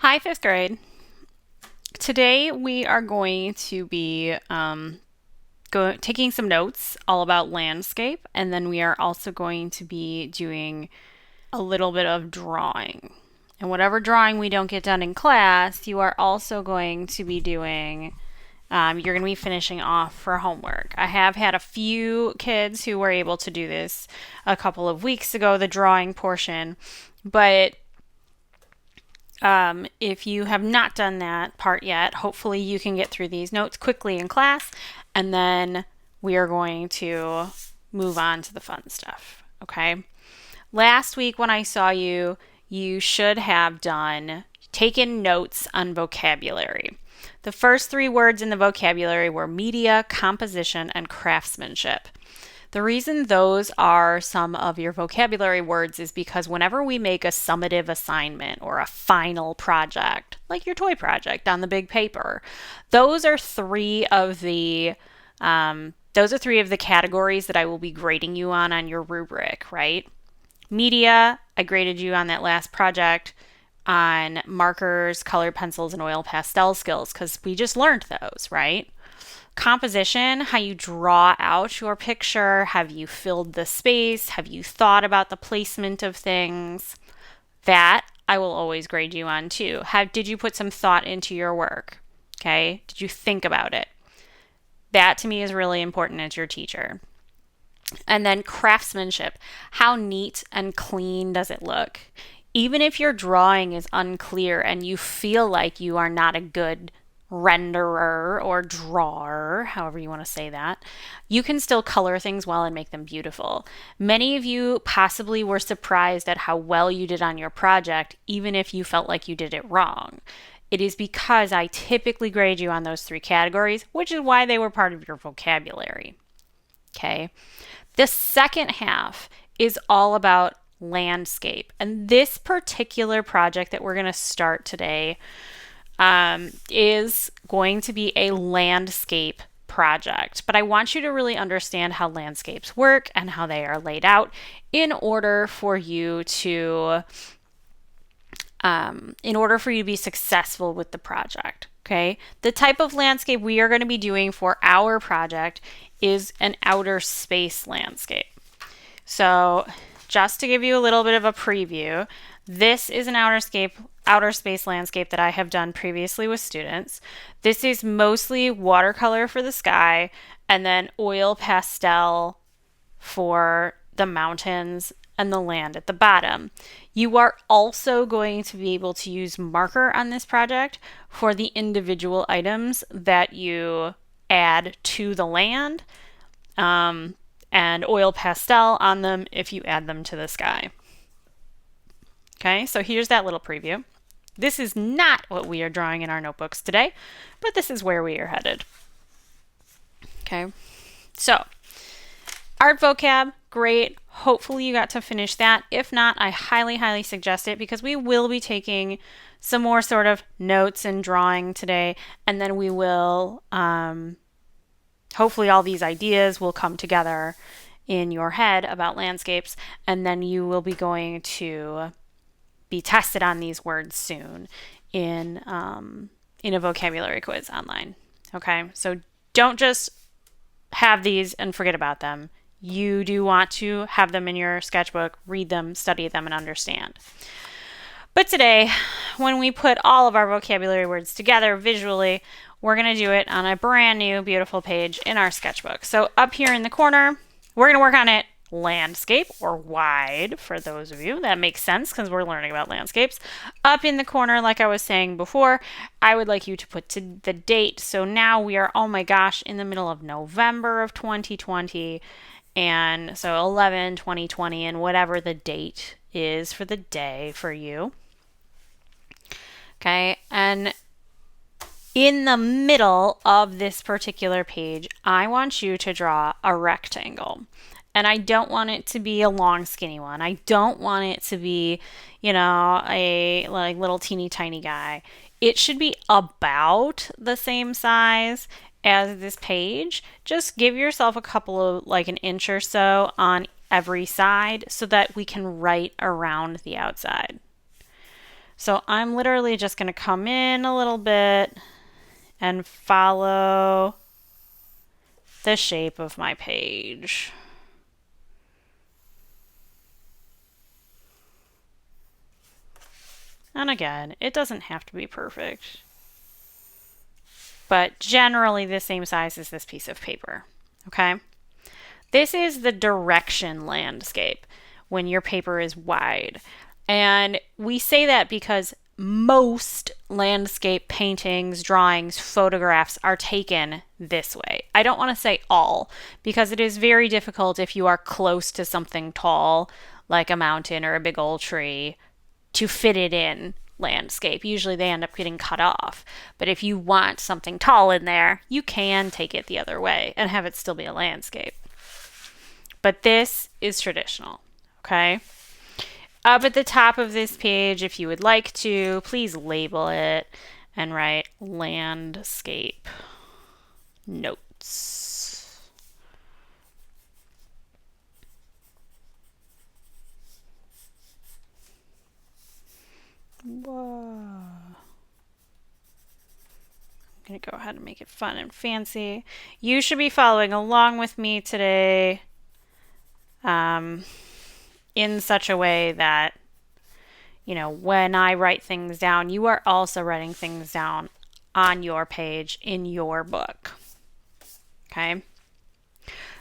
Hi, fifth grade. Today we are going to be taking some notes all about landscape, and then we are also going to be doing a little bit of drawing. And whatever drawing we don't get done in class, you are also going to be doing. You're going to be finishing off for homework. I have had a few kids who were able to do this a couple of weeks ago, the drawing portion, but if you have not done that part yet, hopefully you can get through these notes quickly in class, and then we are going to move on to the fun stuff. Okay. Last week when I saw you, you should have taken notes on vocabulary. The first three words in the vocabulary were media, composition, and craftsmanship. The reason those are some of your vocabulary words is because whenever we make a summative assignment or a final project, like your toy project on the big paper, those are three of the categories that I will be grading you on your rubric, right? Media, I graded you on that last project on markers, colored pencils, and oil pastel skills because we just learned those, right? Composition, how you draw out your picture. Have you filled the space? Have you thought about the placement of things? That I will always grade you on too. Did you put some thought into your work? Okay. Did you think about it? That to me is really important as your teacher. And then craftsmanship. How neat and clean does it look? Even if your drawing is unclear and you feel like you are not a good renderer or drawer, however you want to say that, you can still color things well and make them beautiful. Many of you possibly were surprised at how well you did on your project, even if you felt like you did it wrong. It is because I typically grade you on those three categories, which is why they were part of your vocabulary. Okay. The second half is all about landscape. And this particular project that we're going to start today is going to be a landscape project. But I want you to really understand how landscapes work and how they are laid out in order for you to be successful with the project. Okay. The type of landscape we are going to be doing for our project is an outer space landscape. So just to give you a little bit of a preview, this is an outer space landscape that I have done previously with students. This is mostly watercolor for the sky and then oil pastel for the mountains and the land at the bottom. You are also going to be able to use marker on this project for the individual items that you add to the land, and oil pastel on them if you add them to the sky. Okay, so here's that little preview. This is not what we are drawing in our notebooks today, but this is where we are headed. Okay, so art vocab, great. Hopefully you got to finish that. If not, I highly, highly suggest it because we will be taking some more sort of notes and drawing today, and then we will, hopefully all these ideas will come together in your head about landscapes, and then you will be going to be tested on these words soon in a vocabulary quiz online. Okay, so don't just have these and forget about them. You do want to have them in your sketchbook, read them, study them, and understand. But today, when we put all of our vocabulary words together visually, we're going to do it on a brand new, beautiful page in our sketchbook. So up here in the corner, we're going to work on it landscape, or wide for those of you. That makes sense because we're learning about landscapes. Up in the corner, like I was saying before, I would like you to put the date. So now we are, oh my gosh, in the middle of November of 2020. And so 11/2020, and whatever the date is for the day for you. Okay, and in the middle of this particular page, I want you to draw a rectangle. And I don't want it to be a long, skinny one. I don't want it to be, a like little teeny tiny guy. It should be about the same size as this page. Just give yourself a couple of, like an inch or so on every side so that we can write around the outside. So I'm literally just going to come in a little bit and follow the shape of my page. And again, it doesn't have to be perfect, but generally the same size as this piece of paper, okay? This is the direction landscape when your paper is wide. And we say that because most landscape paintings, drawings, photographs are taken this way. I don't want to say all, because it is very difficult if you are close to something tall, like a mountain or a big old tree, to fit it in landscape. Usually they end up getting cut off. But if you want something tall in there, you can take it the other way and have it still be a landscape. But this is traditional, okay? Up at the top of this page, if you would like to, please label it and write landscape notes. Whoa. I'm going to go ahead and make it fun and fancy. You should be following along with me today in such a way that, you know, when I write things down, you are also writing things down on your page in your book. Okay?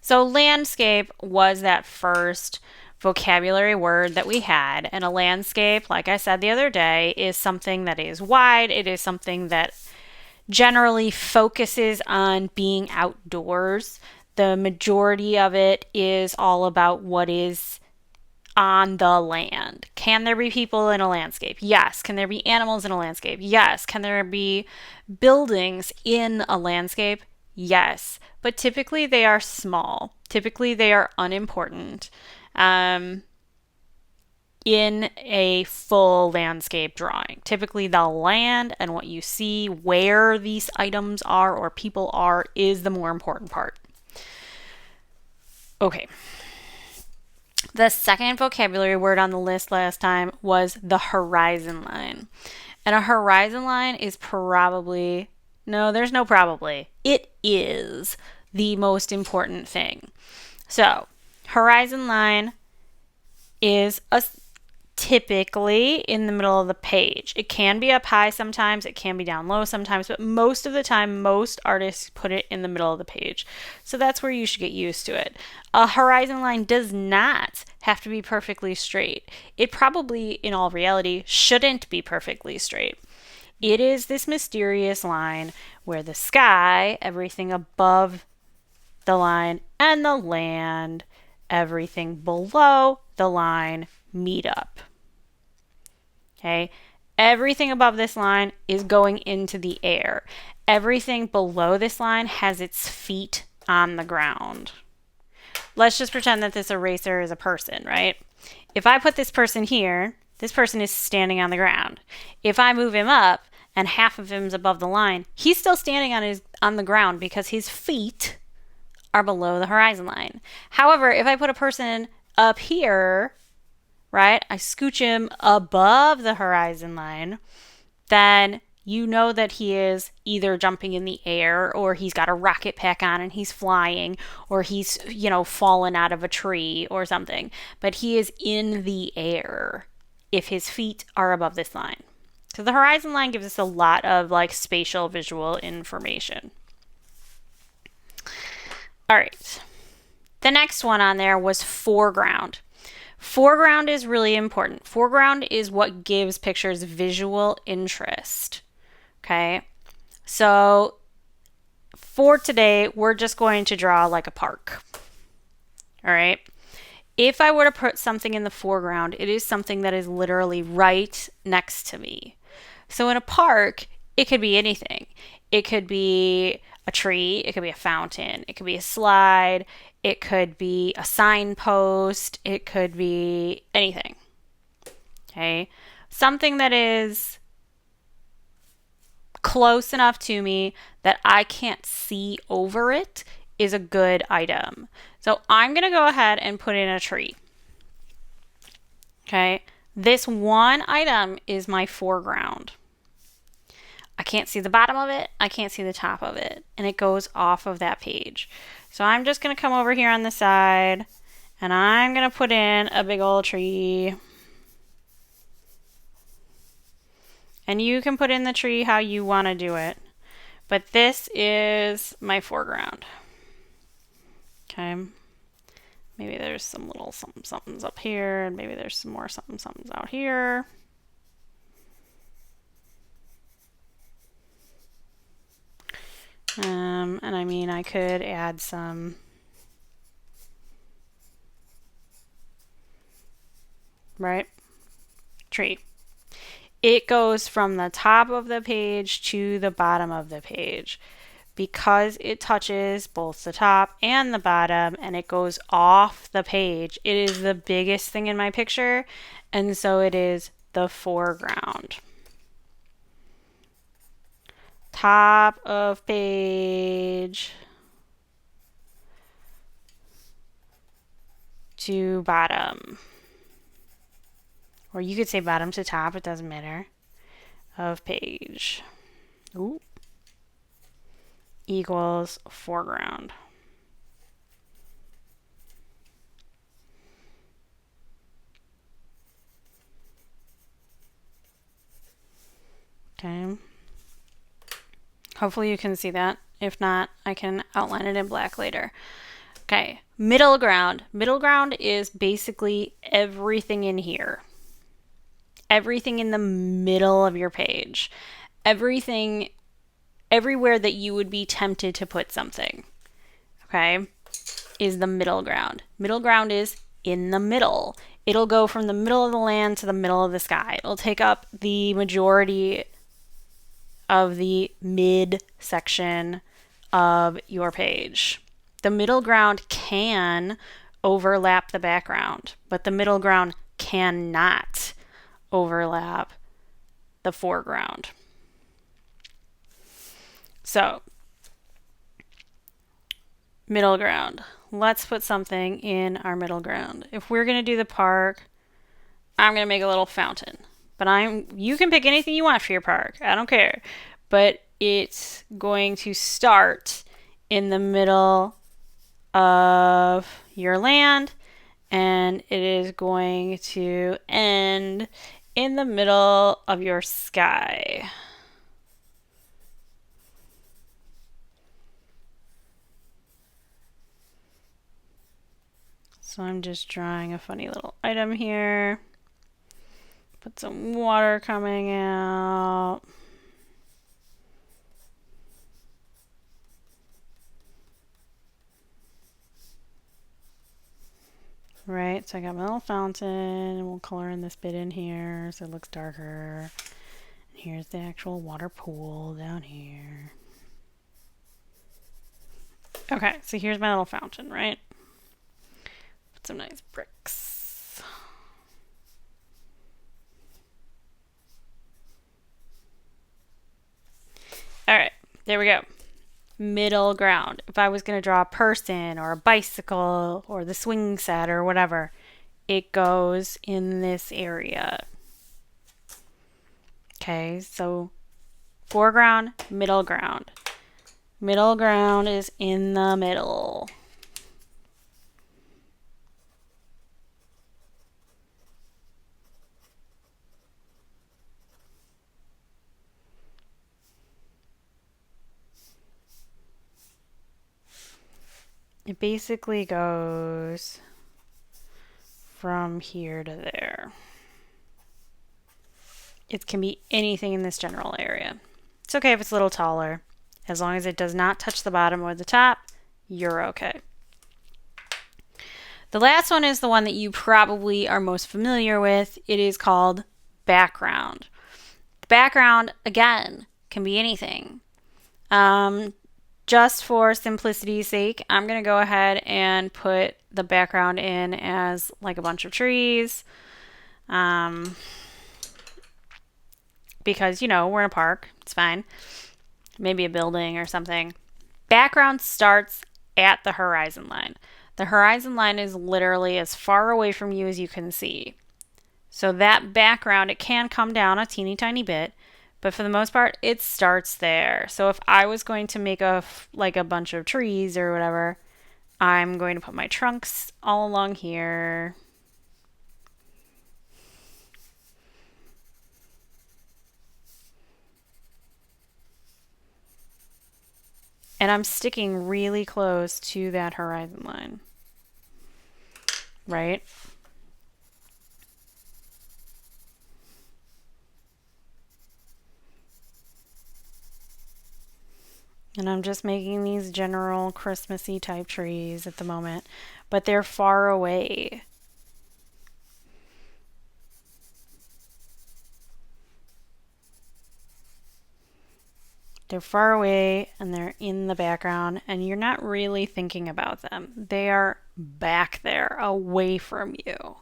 So landscape was that first vocabulary word that we had. And a landscape, like I said the other day, is something that is wide. It is something that generally focuses on being outdoors. The majority of it is all about what is on the land. Can there be people in a landscape? Yes. Can there be animals in a landscape? Yes. Can there be buildings in a landscape? Yes. But typically they are small. Typically they are unimportant in a full landscape drawing. Typically the land and what you see, where these items are or people are, is the more important part. Okay. The second vocabulary word on the list last time was the horizon line. And a horizon line is probably, no, there's no probably, it is the most important thing. So, horizon line is typically in the middle of the page. It can be up high sometimes, it can be down low sometimes, but most of the time, most artists put it in the middle of the page. So that's where you should get used to it. A horizon line does not have to be perfectly straight. It probably, in all reality, shouldn't be perfectly straight. It is this mysterious line where the sky, everything above the line, and the land, everything below the line, meet up. Okay, everything above this line is going into the air. Everything below this line has its feet on the ground. Let's just pretend that this eraser is a person, right? If I put this person here, this person is standing on the ground. If I move him up and half of him is above the line, he's still standing on the ground because his feet are below the horizon line. However, if I put a person up here, right, I scooch him above the horizon line, then you know that he is either jumping in the air or he's got a rocket pack on and he's flying or he's, fallen out of a tree or something. But he is in the air if his feet are above this line. So the horizon line gives us a lot of spatial visual information. All right. The next one on there was foreground. Foreground is really important. Foreground is what gives pictures visual interest. Okay? So for today, we're just going to draw like a park. All right? If I were to put something in the foreground, it is something that is literally right next to me. So in a park, it could be anything. It could be a tree, it could be a fountain, it could be a slide, it could be a signpost, it could be anything. Okay? Something that is close enough to me that I can't see over it is a good item. So I'm going to go ahead and put in a tree. Okay? This one item is my foreground. I can't see the bottom of it. I can't see the top of it. And it goes off of that page. So I'm just going to come over here on the side and I'm going to put in a big old tree. And you can put in the tree how you want to do it. But this is my foreground. Okay. Maybe there's some little somethings up here, and maybe there's some more somethings out here. And I mean, I could add some tree. It goes from the top of the page to the bottom of the page because it touches both the top and the bottom and it goes off the page. It is the biggest thing in my picture, and so it is the foreground. Top of page to bottom. Or you could say bottom to top, it doesn't matter. Of page. Ooh. Equals foreground. Okay. Hopefully you can see that. If not, I can outline it in black later. Okay, middle ground. Middle ground is basically everything in here. Everything in the middle of your page. Everything, everywhere that you would be tempted to put something, okay, is the middle ground. Middle ground is in the middle. It'll go from the middle of the land to the middle of the sky. It'll take up the majority of the mid section of your page. The middle ground can overlap the background, but the middle ground cannot overlap the foreground. So, middle ground. Let's put something in our middle ground. If we're going to do the park, I'm going to make a little fountain. But you can pick anything you want for your park. I don't care. But it's going to start in the middle of your land and it is going to end in the middle of your sky. So I'm just drawing a funny little item here. Put some water coming out. Right, so I got my little fountain, and we'll color in this bit in here so it looks darker. And here's the actual water pool down here. Okay, so here's my little fountain, right? Put some nice bricks. All right, there we go. Middle ground. If I was going to draw a person or a bicycle or the swing set or whatever, it goes in this area. Okay, so foreground, middle ground. Middle ground is in the middle. It basically goes from here to there. It can be anything in this general area. It's okay if it's a little taller. As long as it does not touch the bottom or the top, you're okay. The last one is the one that you probably are most familiar with. It is called background. The background, again, can be anything. Just for simplicity's sake, I'm going to go ahead and put the background in as like a bunch of trees. Because, you know, we're in a park. It's fine. Maybe a building or something. Background starts at the horizon line. The horizon line is literally as far away from you as you can see. So that background, it can come down a teeny tiny bit, but for the most part, it starts there. So if I was going to make like a bunch of trees or whatever, I'm going to put my trunks all along here. And I'm sticking really close to that horizon line, right? And I'm just making these general Christmassy type trees at the moment, but they're far away. They're far away and they're in the background, and you're not really thinking about them. They are back there, away from you.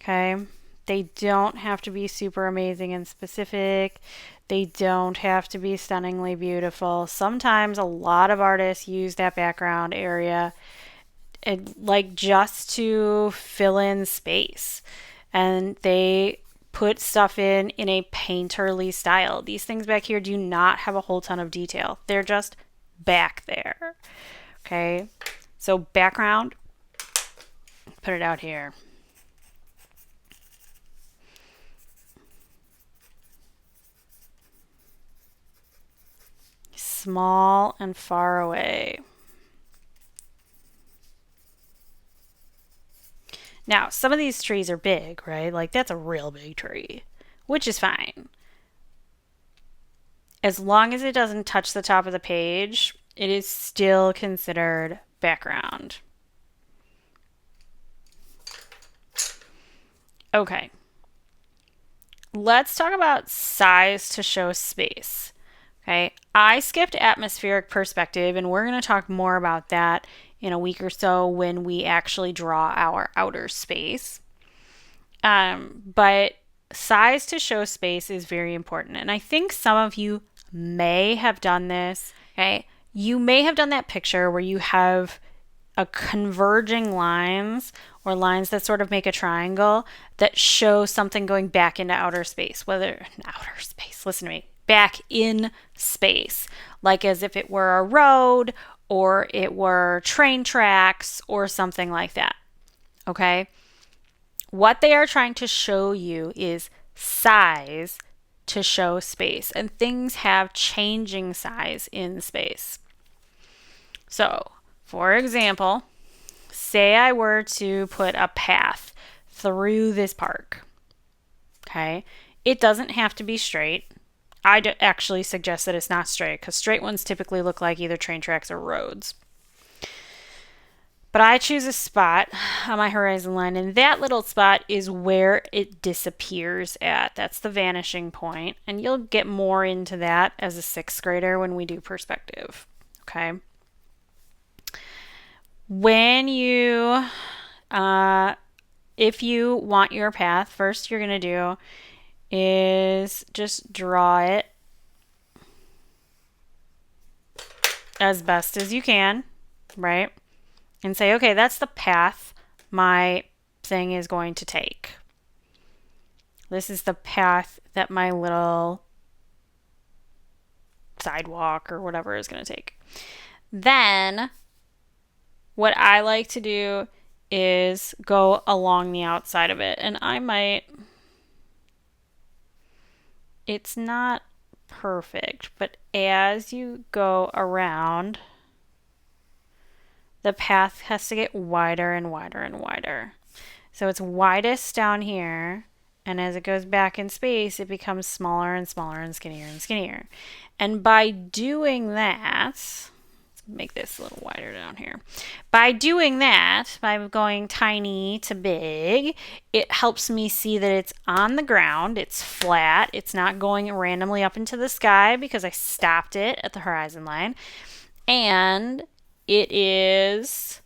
Okay? They don't have to be super amazing and specific. They don't have to be stunningly beautiful. Sometimes a lot of artists use that background area like just to fill in space. And they put stuff in a painterly style. These things back here do not have a whole ton of detail. They're just back there. Okay? So background, put it out here. Small and far away. Now, some of these trees are big, right? Like that's a real big tree, which is fine. As long as it doesn't touch the top of the page, it is still considered background. Okay. Let's talk about size to show space. Okay. I skipped atmospheric perspective, and we're going to talk more about that in a week or so when we actually draw our outer space. But size to show space is very important. And I think some of you may have done this. Okay. You may have done that picture where you have a converging lines or lines that sort of make a triangle that show something going back into outer space, whether outer space, listen to me, back in space, like as if it were a road or it were train tracks or something like that. Okay? What they are trying to show you is size to show space, and things have changing size in space. So, for example, say I were to put a path through this park. Okay, it doesn't have to be straight. I actually suggest that it's not straight because straight ones typically look like either train tracks or roads. But I choose a spot on my horizon line, and that little spot is where it disappears at. That's the vanishing point, and you'll get more into that as a sixth grader when we do perspective. Okay. When you, if you want your path, first you're going to do is just draw it as best as you can, right? And say, okay, that's the path my thing is going to take. This is the path that my little sidewalk or whatever is going to take. Then what I like to do is go along the outside of it. And it's not perfect, but as you go around, the path has to get wider and wider and wider. So it's widest down here, and as it goes back in space, it becomes smaller and smaller and skinnier and skinnier. And by doing that, let's make this a little wider down here. By doing that, by going tiny to big, it helps me see that it's on the ground, it's flat, it's not going randomly up into the sky because I stopped it at the horizon line. And it is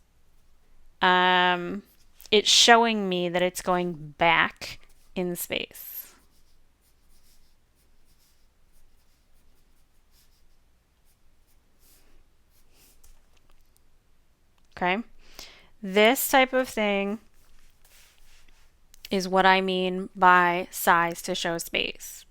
it's showing me that it's going back in space. Okay? This type of thing is what I mean by size to show space.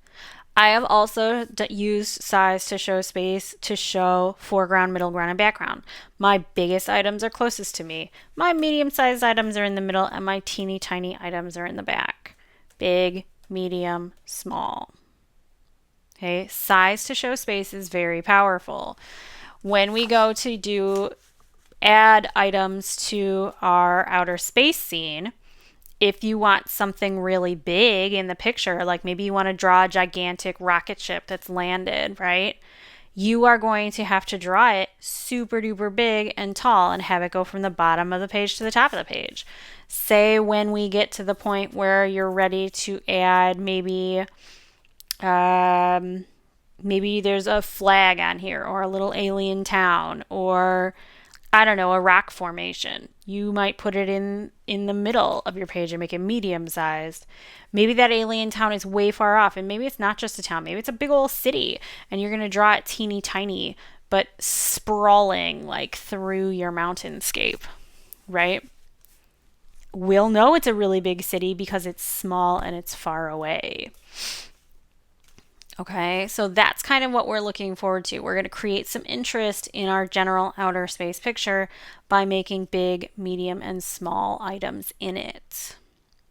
I have also used size to show space to show foreground, middle ground, and background. My biggest items are closest to me. My medium-sized items are in the middle, and my teeny tiny items are in the back. Big, medium, small. Okay, size to show space is very powerful. When we go to add items to our outer space scene, if you want something really big in the picture, like maybe you want to draw a gigantic rocket ship that's landed, right? You are going to have to draw it super duper big and tall and have it go from the bottom of the page to the top of the page. Say when we get to the point where you're ready to add maybe there's a flag on here or a little alien town or I don't know, a rock formation. You might put it in the middle of your page and make it medium sized. Maybe that alien town is way far off and maybe it's not just a town, maybe it's a big old city and you're going to draw it teeny tiny but sprawling like through your mountainscape, right? We'll know it's a really big city because it's small and it's far away. Okay, so that's kind of what we're looking forward to. We're going to create some interest in our general outer space picture by making big, medium, and small items in it.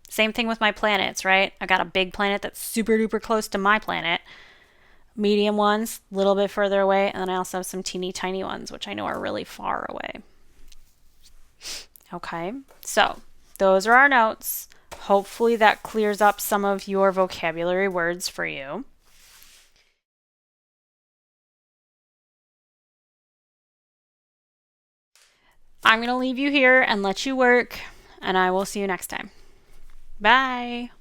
Same thing with my planets, right? I got a big planet that's super duper close to my planet, medium ones, a little bit further away, and then I also have some teeny tiny ones, which I know are really far away. Okay, so those are our notes. Hopefully that clears up some of your vocabulary words for you. I'm going to leave you here and let you work, and I will see you next time. Bye.